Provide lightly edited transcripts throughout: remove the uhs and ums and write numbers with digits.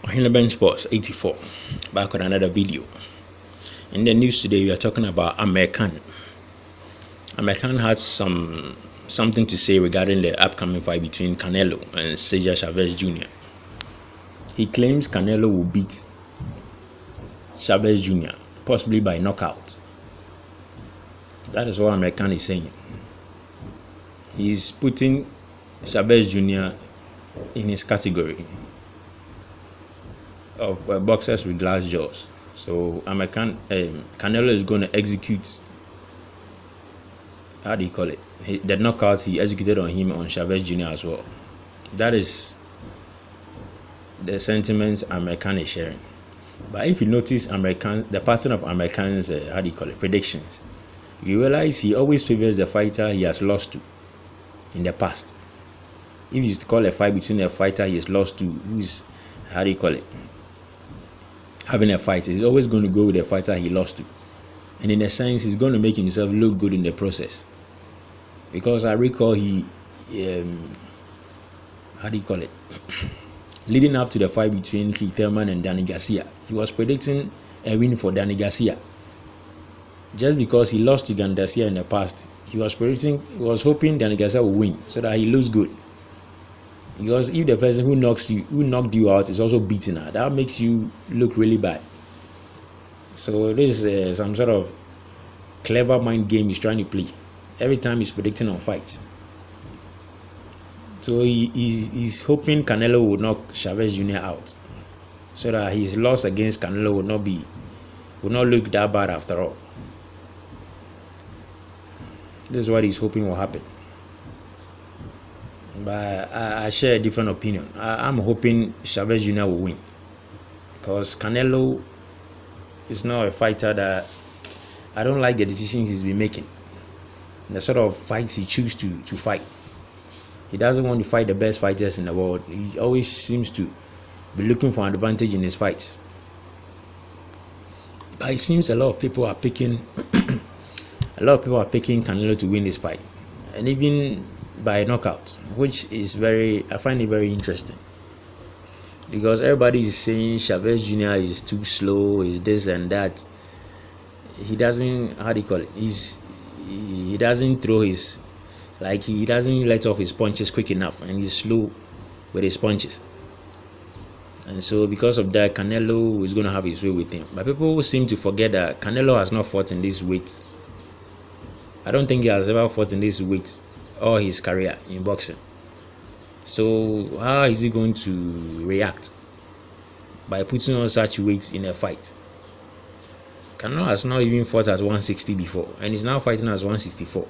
Bench Sports 84, back with another video. In the news today, we are talking about Amir Khan. Amir Khan had something to say regarding the upcoming fight between Canelo and Cesar Chavez Jr. He claims Canelo will beat Chavez Jr. possibly by knockout. That is what Amir Khan is saying. He's putting Chavez Jr. in his category of boxers with glass jaws. So Canelo is going to execute, the knockouts he executed on him on Chavez Jr. as well. That is the sentiments Amir Khan is sharing. But if you notice the pattern of Amir Khan's predictions, you realize he always favors the fighter he has lost to in the past. If you used to call a fight between a fighter he has lost to, who is having a fight, he's always going to go with the fighter he lost to, and in a sense he's going to make himself look good in the process. Because I recall he leading up to the fight between Keith Thurman and Danny Garcia, he was predicting a win for Danny Garcia. Just because he lost to Danny Garcia in the past, he was hoping Danny Garcia will win so that he looks good. Because if the person who knocked you out is also beaten out, that makes you look really bad. So this is some sort of clever mind game he's trying to play every time he's predicting on fights. So he's hoping Canelo will knock Chavez Jr. out, so that his loss against Canelo will not look that bad after all. This is what he's hoping will happen. But I share a different opinion. I'm hoping Chavez Jr. will win, because Canelo is not a fighter that I don't like the decisions he's been making, the sort of fights he chooses to fight. He doesn't want to fight the best fighters in the world. He always seems to be looking for an advantage in his fights. But it seems a lot of people are picking Canelo to win this fight, and even by knockout, which is I find it very interesting, because everybody is saying Chavez Jr. is too slow, is this and that. He doesn't he doesn't throw his, he doesn't let off his punches quick enough, and he's slow with his punches. And so because of that, Canelo is going to have his way with him. But people seem to forget that Canelo has not fought in this weight. I don't think he has ever fought in this weight all his career in boxing. So how is he going to react by putting on such weight in a fight? Canelo has not even fought at 160 before, and he's now fighting at 164.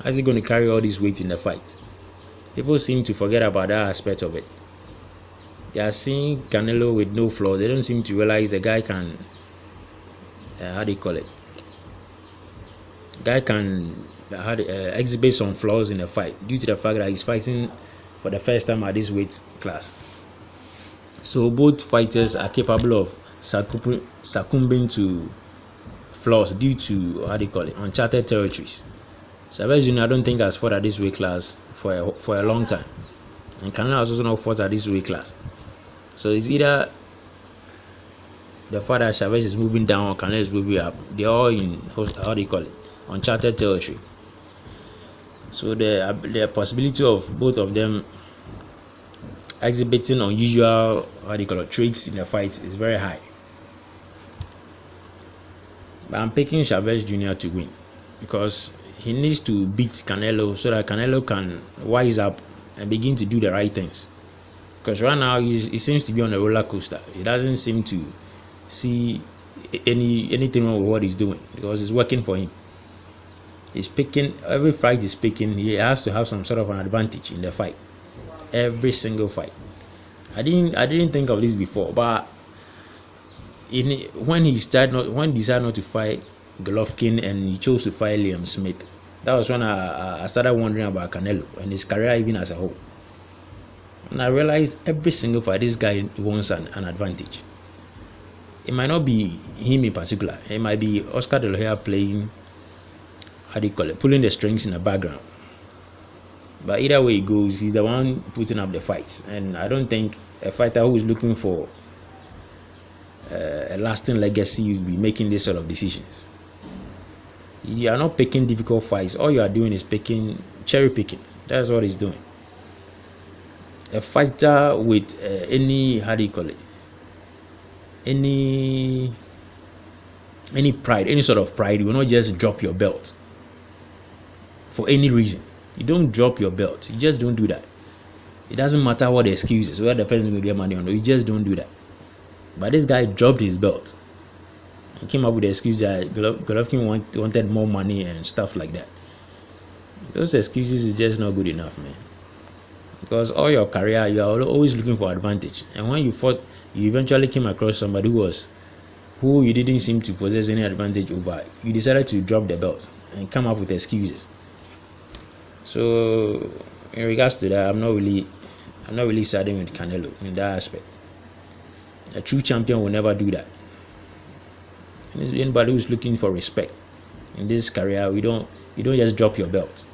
How is he going to carry all this weight in the fight? People seem to forget about that aspect of it. They are seeing Canelo with no flaws. They don't seem to realize the guy can exhibit some flaws in the fight due to the fact that he's fighting for the first time at this weight class. So both fighters are capable of succumbing to flaws due to uncharted territories. Chavez Jr. I don't think has fought at this weight class for a long time, and Canelo has also not fought at this weight class. So it's either the fact that Chavez is moving down or Canelo is moving up. They're all in uncharted territory. So the possibility of both of them exhibiting unusual traits in the fight is very high. But I'm picking Chavez Jr. to win, because he needs to beat Canelo so that Canelo can wise up and begin to do the right things. Because right now he seems to be on a roller coaster. He doesn't seem to see anything wrong with what he's doing, because it's working for him. He's picking every fight he's picking. He has to have some sort of an advantage in the fight. Every single fight. I didn't think of this before, but when he decided not to fight Golovkin and he chose to fight Liam Smith, that was when I started wondering about Canelo and his career even as a whole. And I realized every single fight this guy wants an advantage. It might not be him in particular. It might be Oscar De La Hoya playing, pulling the strings in the background. But either way it goes, he's the one putting up the fights. And I don't think a fighter who is looking for a lasting legacy, you'll be making this sort of decisions. You are not picking difficult fights. All you are doing is cherry picking. That's what he's doing. A fighter with any, how do you call it, any pride, any sort of pride, you will not just drop your belt for any reason. You don't drop your belt. You just don't do that. It doesn't matter what the excuse is, whether the person will get money or not. You just don't do that. But this guy dropped his belt. He came up with the excuse that Golovkin wanted more money and stuff like that. Those excuses is just not good enough, man. Because all your career, you are always looking for advantage. And when you fought, you eventually came across somebody who you didn't seem to possess any advantage over. You decided to drop the belt and come up with excuses. So, in regards to that, I'm not really siding with Canelo in that aspect. A true champion will never do that. Anybody who's looking for respect in this career, you don't just drop your belt.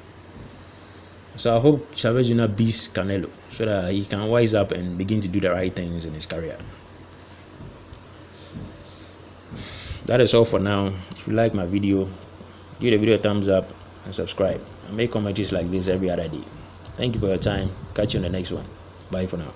So I hope Chavez Jr. beats Canelo so that he can wise up and begin to do the right things in his career. That is all for now. If you like my video, give the video a thumbs up and subscribe. I make commentaries like this every other day. Thank you for your time. Catch you on the next one. Bye for now.